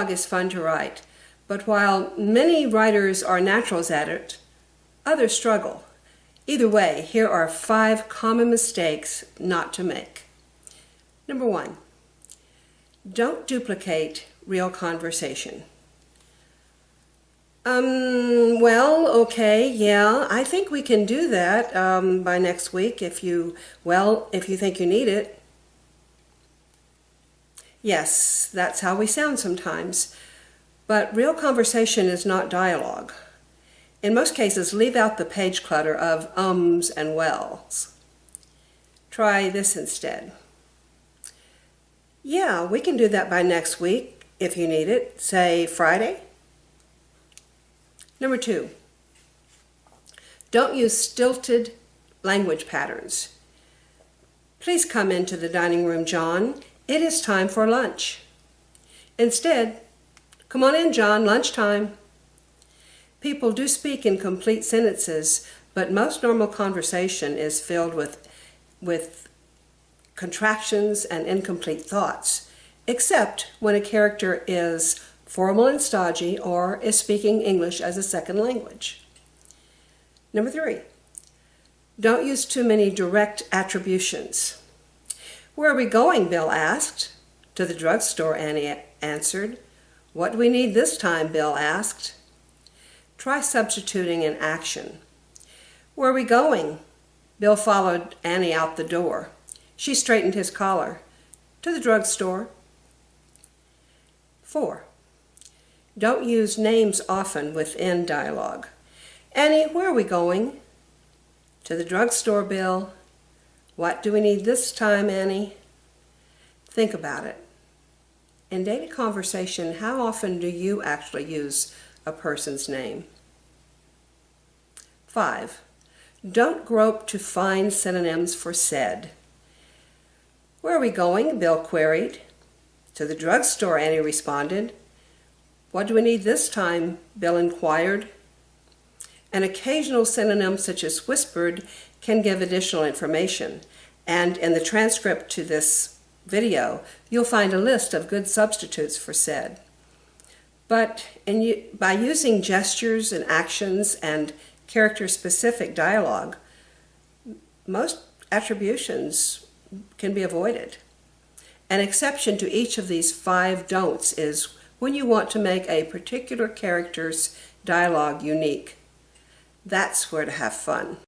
Dialogue is fun to write, but while many writers are naturals at it, others struggle. Either way, here are 5 common mistakes not to make. Number 1, don't duplicate real conversation. Well, okay, yeah, I think we can do that by next week if you think you need it. Yes, that's how we sound sometimes, but real conversation is not dialogue. In most cases, leave out the page clutter of ums and wells. Try this instead. Yeah, we can do that by next week if you need it, say Friday. Number 2, don't use stilted language patterns. Please come into the dining room, John. It is time for lunch. Instead, come on in, John, lunchtime. People do speak in complete sentences, but most normal conversation is filled with contractions and incomplete thoughts, except when a character is formal and stodgy or is speaking English as a second language. Number 3, don't use too many direct attributions. Where are we going? Bill asked. To the drugstore, Annie answered. What do we need this time? Bill asked. Try substituting an action. Where are we going? Bill followed Annie out the door. She straightened his collar. To the drugstore. 4, don't use names often within dialogue. Annie, where are we going? To the drugstore, Bill. What do we need this time, Annie? Think about it. In daily conversation, how often do you actually use a person's name? 5, don't grope to find synonyms for said. Where are we going? Bill queried. To the drugstore, Annie responded. What do we need this time? Bill inquired. An occasional synonym such as whispered can give additional information, and in the transcript to this video, you'll find a list of good substitutes for said. But by using gestures and actions and character-specific dialogue, most attributions can be avoided. An exception to each of these 5 don'ts is when you want to make a particular character's dialogue unique. That's where to have fun.